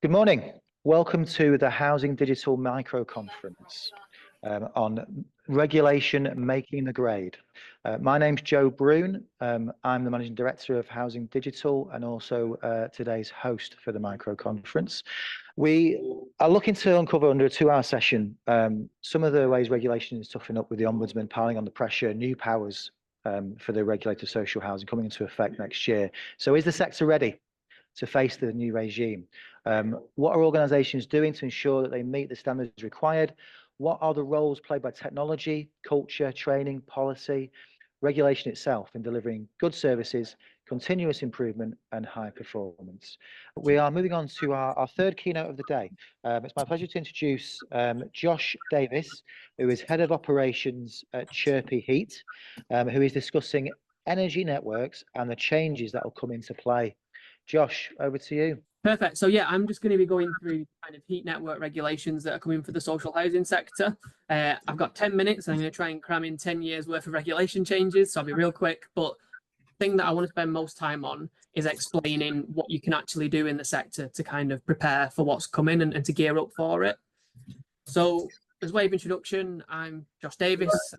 Good morning. Welcome to the Housing Digital Micro Conference on regulation making the grade. My name's Joe Broon. I'm the Managing Director of Housing Digital and also today's host for the micro conference. We are looking to uncover under a 2-hour session some of the ways regulation is toughening up with the Ombudsman piling on the pressure, new powers for the regulator of social housing coming into effect next year. So is the sector ready to face the new regime? What are organisations doing to ensure that they meet the standards required? What are the roles played by technology, culture, training, policy, regulation itself in delivering good services, continuous improvement and high performance? We are moving on to our third keynote of the day. It's my pleasure to introduce Josh Davis, who is Head of Operations at Chirpy Heat, who is discussing energy networks and the changes that will come into play. Josh, over to you. Perfect. So yeah, I'm just going to be going through kind of heat network regulations that are coming for the social housing sector. I've got 10 minutes and I'm going to try and cram in 10 years worth of regulation changes. So I'll be real quick. But the thing that I want to spend most time on is explaining what you can actually do in the sector to kind of prepare for what's coming and to gear up for it. So as way of introduction, I'm Josh Davis.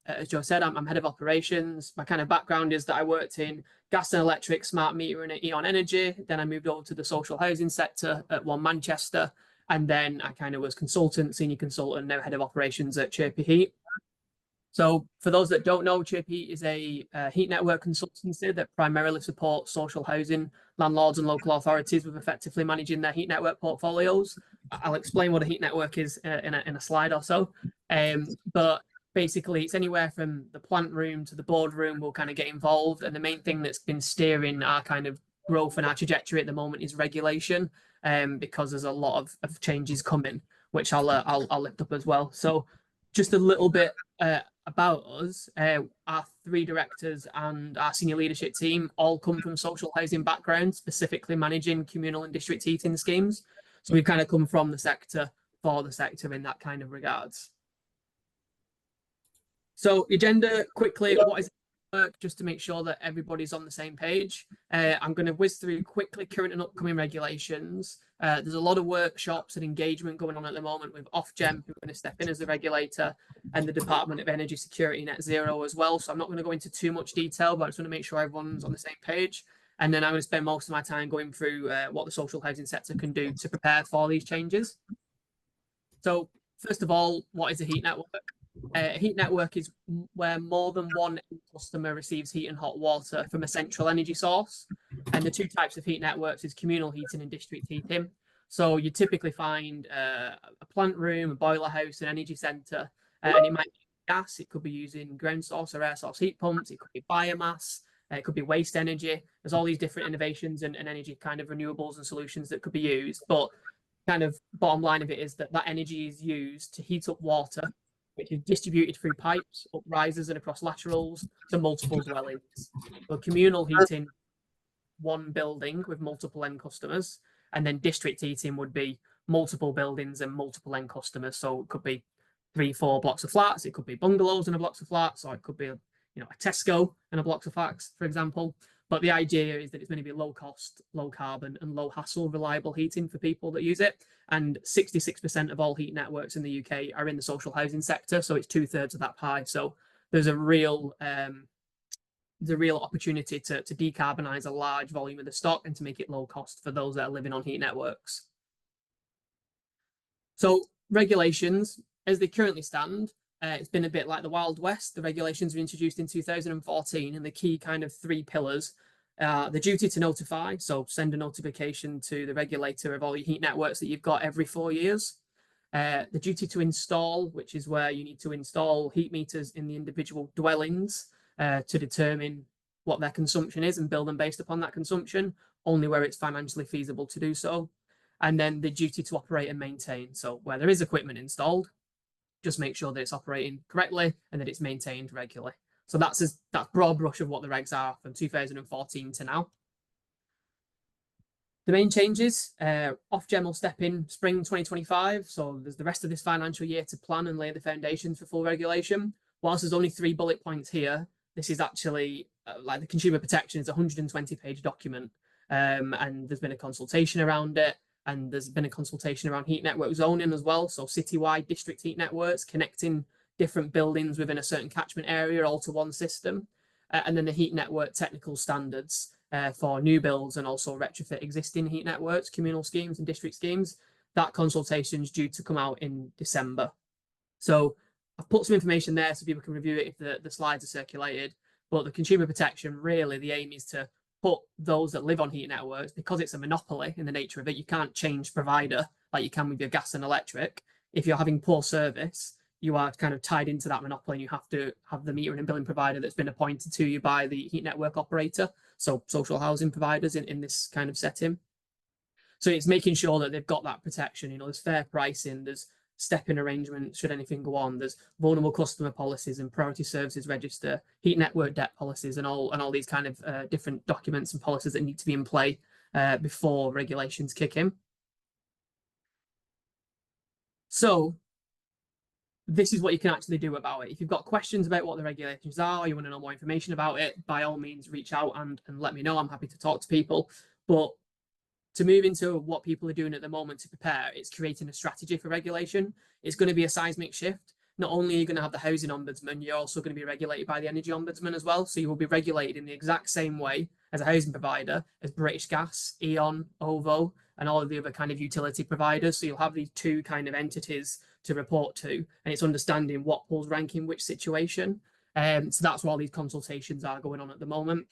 As Joe said, I'm head of operations. My kind of background is that I worked in gas and electric, smart meter and Eon Energy. Then I moved over to the social housing sector at One Manchester. And then I kind of was consultant, senior consultant, now head of operations at Chirpy Heat. So for those that don't know, Chirpy Heat is a heat network consultancy that primarily supports social housing landlords and local authorities with effectively managing their heat network portfolios. I'll explain what a heat network is in a slide or so. But basically, it's anywhere from the plant room to the boardroom will kind of get involved. And the main thing that's been steering our kind of growth and our trajectory at the moment is regulation, because there's a lot of changes coming, which I'll lift up as well. So just a little bit about us. Our 3 directors and our senior leadership team all come from social housing backgrounds, specifically managing communal and district heating schemes. So we've kind of come from the sector for the sector in that kind of regards. So the agenda, quickly, what is work, just to make sure that everybody's on the same page. I'm going to whiz through quickly current and upcoming regulations. There's a lot of workshops and engagement going on at the moment with Ofgem, who are going to step in as the regulator, and the Department of Energy Security Net Zero as well. So I'm not going to go into too much detail, but I just want to make sure everyone's on the same page. And then I'm going to spend most of my time going through what the social housing sector can do to prepare for these changes. So first of all, what is a heat network? A heat network is where more than one customer receives heat and hot water from a central energy source. And the 2 types of heat networks is communal heating and district heating. So you typically find a plant room, a boiler house, an energy centre, and it might be gas. It could be using ground source or air source heat pumps. It could be biomass. It could be waste energy. There's all these different innovations and energy kind of renewables and solutions that could be used. But kind of bottom line of it is that energy is used to heat up water, which is distributed through pipes, up risers and across laterals to multiple dwellings. So communal heating, one building with multiple end customers, and then district heating would be multiple buildings and multiple end customers. So it could be 3-4 blocks of flats, it could be bungalows and a blocks of flats, or it could be a Tesco and a blocks of flats, for example. But the idea is that it's going to be low cost, low carbon and low hassle, reliable heating for people that use it. And 66% of all heat networks in the UK are in the social housing sector. So it's 2/3 of that pie. So there's a real opportunity to decarbonize a large volume of the stock and to make it low cost for those that are living on heat networks. So regulations, as they currently stand, it's been a bit like the Wild West. The regulations were introduced in 2014, and the key kind of 3 pillars are the duty to notify, so send a notification to the regulator of all your heat networks that you've got every 4 years. The duty to install, which is where you need to install heat meters in the individual dwellings to determine what their consumption is and bill them based upon that consumption, only where it's financially feasible to do so. And then the duty to operate and maintain, so where there is equipment installed, just make sure that it's operating correctly and that it's maintained regularly. So that's broad brush of what the regs are from 2014 to now. The main changes, Ofgem will step in spring 2025. So there's the rest of this financial year to plan and lay the foundations for full regulation. Whilst there's only 3 bullet points here, this is actually like the consumer protection is a 120-page document. And there's been a consultation around it. And there's been a consultation around heat network zoning as well. So citywide district heat networks connecting different buildings within a certain catchment area all to one system. And then the heat network technical standards for new builds and also retrofit existing heat networks, communal schemes and district schemes. That consultation is due to come out in December. So I've put some information there so people can review it if the slides are circulated. But the consumer protection, really, the aim is to put those that live on heat networks, because it's a monopoly in the nature of it, you can't change provider like you can with your gas and electric. If you're having poor service, you are kind of tied into that monopoly and you have to have the metering and billing provider that's been appointed to you by the heat network operator. So social housing providers in this kind of setting. So it's making sure that they've got that protection. You know, there's fair pricing, there's step-in arrangements should anything go on, there's vulnerable customer policies and priority services register, heat network debt policies, and all these kind of different documents and policies that need to be in play before regulations kick in. So this is what you can actually do about it. If you've got questions about what the regulations are, or you want to know more information about it, by all means reach out and let me know. I'm happy to talk to people. But to move into what people are doing at the moment to prepare, it's creating a strategy for regulation. It's going to be a seismic shift. Not only are you going to have the housing ombudsman, you're also going to be regulated by the energy ombudsman as well. So you will be regulated in the exact same way as a housing provider, as British Gas, E.ON, OVO, and all of the other kind of utility providers. So you'll have these two kind of entities to report to, and it's understanding what pools rank in which situation. So that's where all these consultations are going on at the moment.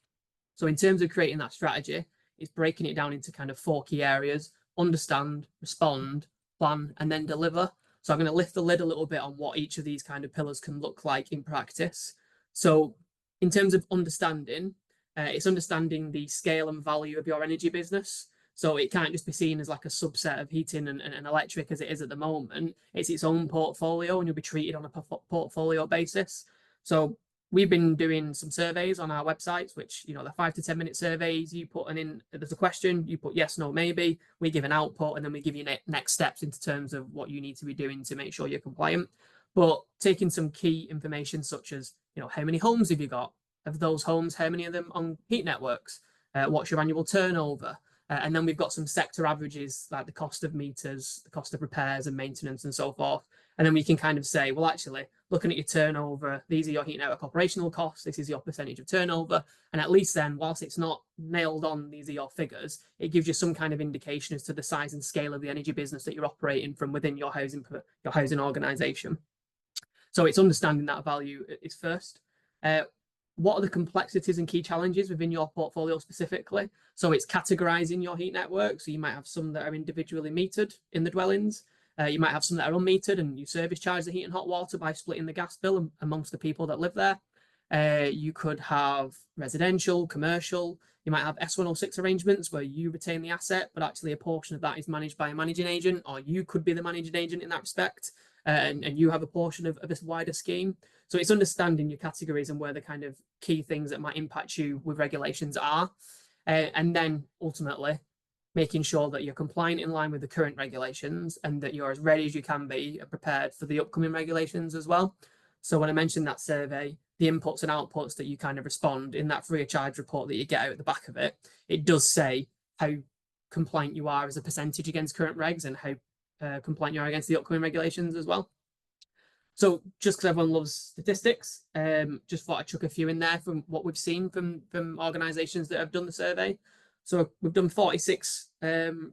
So in terms of creating that strategy, it's breaking it down into kind of 4 key areas: understand, respond, plan, and then deliver. So I'm going to lift the lid a little bit on what each of these kind of pillars can look like in practice. So in terms of understanding, it's understanding the scale and value of your energy business. So it can't just be seen as like a subset of heating and electric as it is at the moment. It's its own portfolio, and you'll be treated on a portfolio basis. So we've been doing some surveys on our websites, which, you know, they're 5 to 10 minute surveys. You put in, there's a question, you put yes, no, maybe. We give an output, and then we give you next steps into terms of what you need to be doing to make sure you're compliant. But taking some key information such as, you know, how many homes have you got? Of those homes, how many of them on heat networks? What's your annual turnover? And then we've got some sector averages, like the cost of meters, the cost of repairs and maintenance and so forth. And then we can kind of say, well, actually, looking at your turnover, these are your heat network operational costs, this is your percentage of turnover. And at least then, whilst it's not nailed on, these are your figures, it gives you some kind of indication as to the size and scale of the energy business that you're operating from within your housing organisation. So it's understanding that value is first. What are the complexities and key challenges within your portfolio specifically? So it's categorizing your heat network. So you might have some that are individually metered in the dwellings. You might have some that are unmetered, and you service charge the heat and hot water by splitting the gas bill amongst the people that live there. You could have residential, commercial. You might have S106 arrangements where you retain the asset, but actually a portion of that is managed by a managing agent, or you could be the managing agent in that respect, and you have a portion of this wider scheme. So it's understanding your categories and where the kind of key things that might impact you with regulations are. And then ultimately making sure that you're compliant in line with the current regulations and that you're as ready as you can be and prepared for the upcoming regulations as well. So when I mentioned that survey, the inputs and outputs that you kind of respond in that free of charge report that you get out at the back of it, it does say how compliant you are as a percentage against current regs and how compliant you are against the upcoming regulations as well. So just because everyone loves statistics, just thought I'd chuck a few in there from what we've seen from organisations that have done the survey. So we've done 46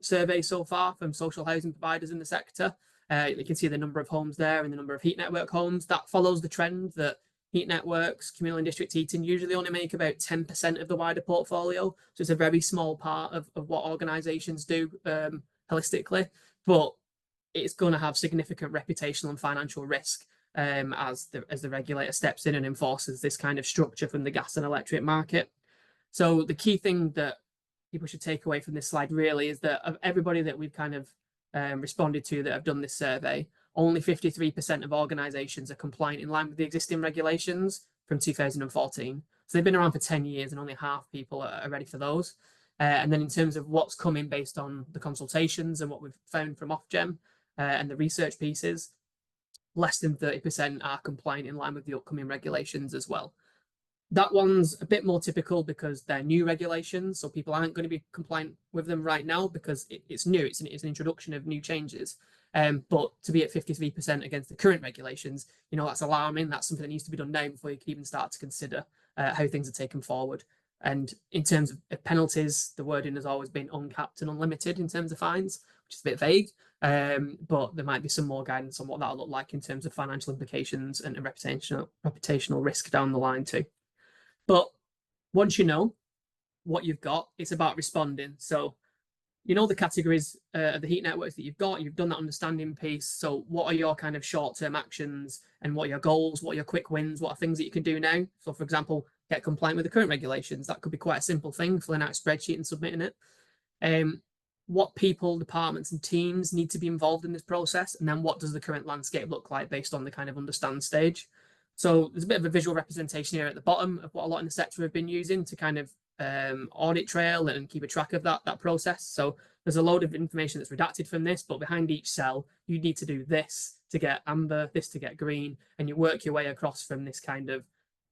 surveys so far from social housing providers in the sector. You can see the number of homes there and the number of heat network homes. That follows the trend that heat networks, communal and district heating usually only make about 10% of the wider portfolio. So it's a very small part of what organisations do holistically, but it's going to have significant reputational and financial risk as the regulator steps in and enforces this kind of structure from the gas and electric market. So the key thing that people should take away from this slide really is that of everybody that we've kind of responded to that have done this survey, only 53% of organisations are compliant in line with the existing regulations from 2014. So they've been around for 10 years and only half people are ready for those. And then in terms of what's coming based on the consultations and what we've found from Ofgem and the research pieces, less than 30% are compliant in line with the upcoming regulations as well. That one's a bit more typical because they're new regulations, so people aren't going to be compliant with them right now because it's new. It's an introduction of new changes. But to be at 53% against the current regulations, that's alarming. That's something that needs to be done now before you can even start to consider how things are taken forward. And in terms of penalties, the wording has always been uncapped and unlimited in terms of fines, which is a bit vague. But there might be some more guidance on what that'll look like in terms of financial implications and reputational risk down the line too. But once you know what you've got, it's about responding. So the categories of the heat networks that you've got, you've done that understanding piece. So what are your kind of short-term actions and what are your goals? What are your quick wins? What are things that you can do now? So for example, get compliant with the current regulations. That could be quite a simple thing, filling out a spreadsheet and submitting it. What people, departments and teams need to be involved in this process? And then what does the current landscape look like based on the kind of understand stage? So there's a bit of a visual representation here at the bottom of what a lot in the sector have been using to kind of audit trail and keep a track of that process. So there's a load of information that's redacted from this, but behind each cell, you need to do this to get amber, this to get green, and you work your way across from this kind of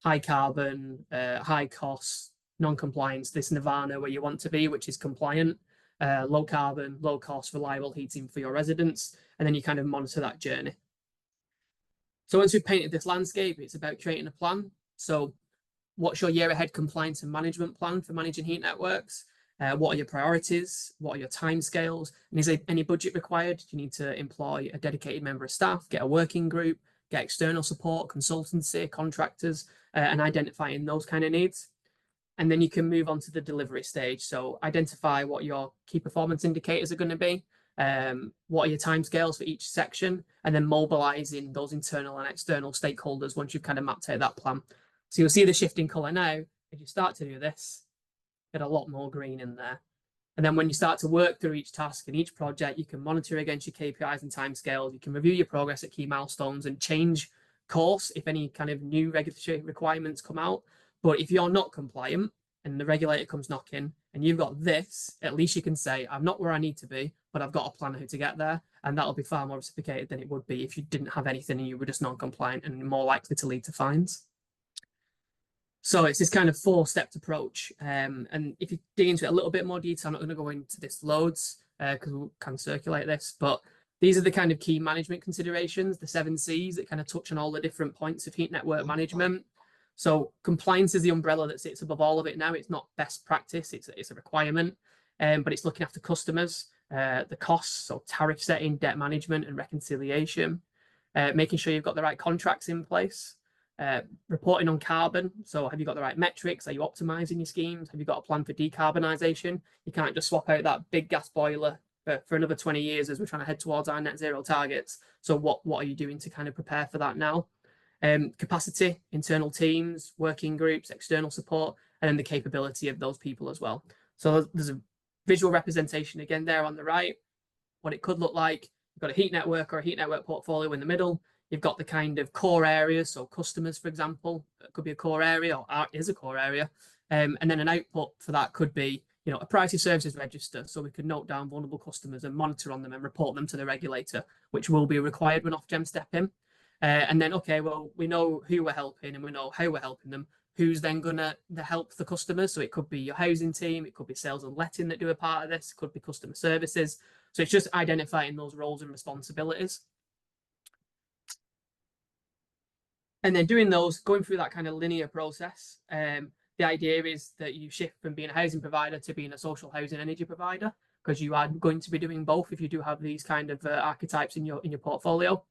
high carbon, high cost, non-compliance, this nirvana where you want to be, which is compliant, low carbon, low cost, reliable heating for your residents, and then you kind of monitor that journey. So once we've painted this landscape, it's about creating a plan. So what's your year ahead compliance and management plan for managing heat networks? What are your priorities? What are your timescales? And is there any budget required? Do you need to employ a dedicated member of staff, get a working group, get external support, consultancy, contractors, and identifying those kind of needs? And then you can move on to the delivery stage. So identify what your key performance indicators are going to be. What are your timescales for each section, and then mobilizing those internal and external stakeholders once you've kind of mapped out that plan. So you'll see the shift in color now. If you start to do this, get a lot more green in there. And then when you start to work through each task and each project, you can monitor against your KPIs and timescales. You can review your progress at key milestones and change course if any kind of new regulatory requirements come out. But if you're not compliant and the regulator comes knocking and you've got this, at least you can say, I'm not where I need to be, but I've got a plan how to get there. And that'll be far more reciprocated than it would be if you didn't have anything and you were just non-compliant and more likely to lead to fines. So it's this kind of four-stepped approach. And if you dig into it a little bit more detail, I'm not going to go into this loads because we can circulate this, but these are the kind of key management considerations, the 7 C's that kind of touch on all the different points of heat network management. So compliance is the umbrella that sits above all of it now. It's not best practice, it's a requirement, but it's looking after customers, the costs, so tariff setting, debt management and reconciliation, making sure you've got the right contracts in place, reporting on carbon. So have you got the right metrics? Are you optimizing your schemes? Have you got a plan for decarbonisation? You can't just swap out that big gas boiler for another 20 years as we're trying to head towards our net zero targets. So what are you doing to kind of prepare for that now? Capacity, internal teams, working groups, external support, and then the capability of those people as well. So there's a visual representation again there on the right, what it could look like. You've got a heat network or a heat network portfolio in the middle. You've got the kind of core areas, so customers, for example, it could be a core area or is a core area. And then an output for that could be, a priority services register. So we could note down vulnerable customers and monitor on them and report them to the regulator, which will be required when Ofgem step in. And then, okay, well, we know who we're helping and we know how we're helping them. Who's then going to help the customers? So it could be your housing team, it could be sales and letting that do a part of this, it could be customer services. So it's just identifying those roles and responsibilities. And then doing those, going through that kind of linear process. The idea is that you shift from being a housing provider to being a social housing energy provider, because you are going to be doing both if you do have these kind of archetypes in your portfolio.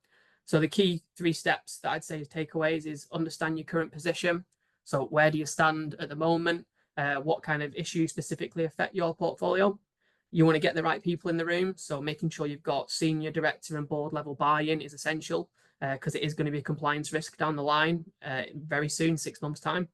So the key 3 steps that I'd say is takeaways is understand your current position. So where do you stand at the moment? What kind of issues specifically affect your portfolio? You want to get the right people in the room. So making sure you've got senior director and board level buy-in is essential because it is going to be a compliance risk down the line very soon, 6 months' time.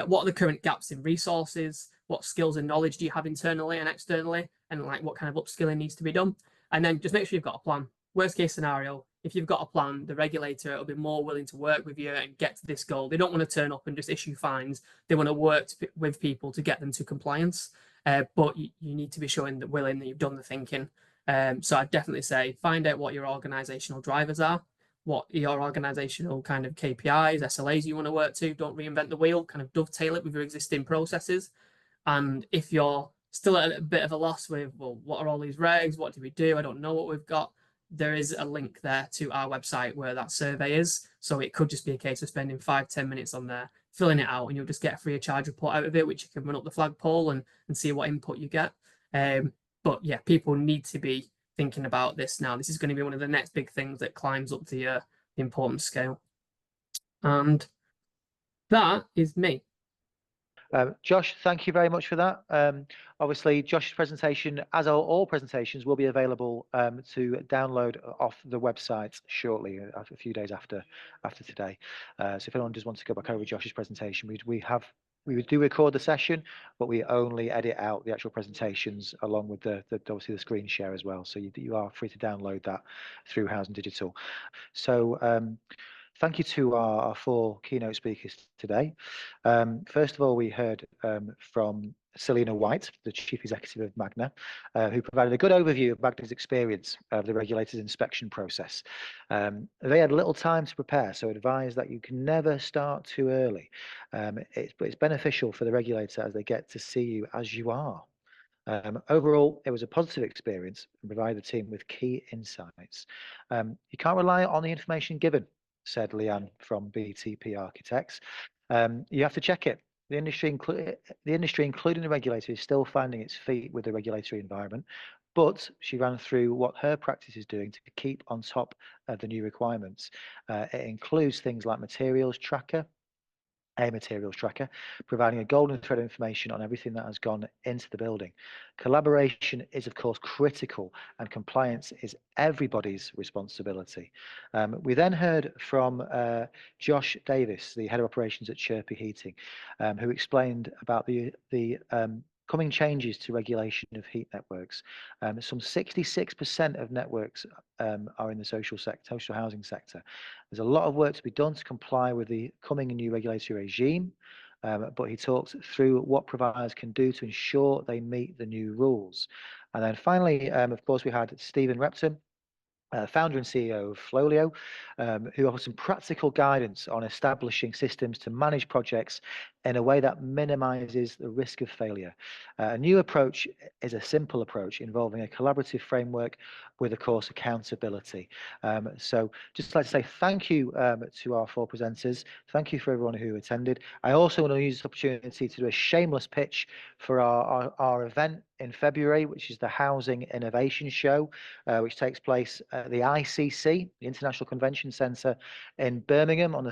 What are the current gaps in resources? What skills and knowledge do you have internally and externally? And like what kind of upskilling needs to be done? And then just make sure you've got a plan. Worst case scenario, if you've got a plan, the regulator will be more willing to work with you and get to this goal. They don't want to turn up and just issue fines. They want to work with people to get them to compliance. But you need to be showing that willing that you've done the thinking. So I'd definitely say find out what your organizational drivers are. what your organizational kind of KPIs, SLAs you want to work to. Don't reinvent the wheel, kind of dovetail it with your existing processes. And if you're still at a bit of a loss with, well, what are all these regs? What do we do? I don't know what we've got. There is a link there to our website where that survey is. So it could just be a case of spending 5-10 minutes on there, filling it out, and you'll just get a free of charge report out of it, which you can run up the flagpole and see what input you get. But yeah, people need to be thinking about this now. This is going to be one of the next big things that climbs up the importance scale. And that is me. Josh, thank you very much for that. Obviously, Josh's presentation, as all presentations, will be available to download off the website shortly, a few days after today. So if anyone does want to go back over Josh's presentation, we do record the session, but we only edit out the actual presentations along with the obviously the screen share as well. So you are free to download that through Housing Digital. So thank you to our 4 keynote speakers today. First of all, we heard from Selina White, the Chief Executive of Magna, who provided a good overview of Magna's experience of the regulator's inspection process. They had little time to prepare, so advise that you can never start too early. But it's beneficial for the regulator as they get to see you as you are. Overall, it was a positive experience and provided the team with key insights. You can't rely on the information given, said Leanne from BTP Architects. You have to check it. The industry, including the regulator, is still finding its feet with the regulatory environment, but she ran through what her practice is doing to keep on top of the new requirements. It includes things like materials tracker, providing a golden thread of information on everything that has gone into the building. Collaboration is, of course, critical, and compliance is everybody's responsibility. We then heard from Josh Davis, the head of operations at Chirpy Heating, who explained about the coming changes to regulation of heat networks. Some 66% of networks are in the social housing sector. There's a lot of work to be done to comply with the coming new regulatory regime, but he talked through what providers can do to ensure they meet the new rules. And then finally, of course, we had Stephen Repton, founder and CEO of Flowlio, who offers some practical guidance on establishing systems to manage projects in a way that minimizes the risk of failure. A new approach is a simple approach involving a collaborative framework with, of course, accountability. So just like to say thank you to our 4 presenters. Thank you for everyone who attended. I also want to use this opportunity to do a shameless pitch for our event in February, which is the Housing Innovation Show, which takes place at the ICC, the International Convention Centre in Birmingham on the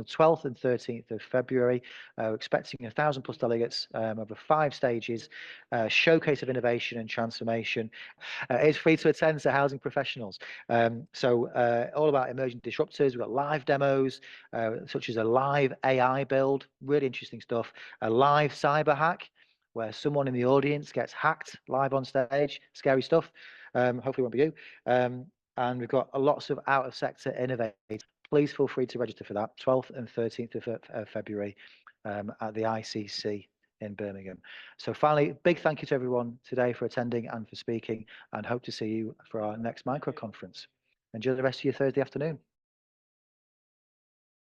12th and 13th of February. We're expecting 1,000+ delegates over 5 stages, showcase of innovation and transformation. It's free to attend to housing professionals. So all about emerging disruptors. We've got live demos, such as a live AI build, really interesting stuff, a live cyber hack, where someone in the audience gets hacked live on stage, scary stuff. Hopefully it won't be you. And we've got lots of out-of-sector innovators. Please feel free to register for that, 12th and 13th of February at the ICC in Birmingham. So finally, big thank you to everyone today for attending and for speaking, and hope to see you for our next micro conference. Enjoy the rest of your Thursday afternoon.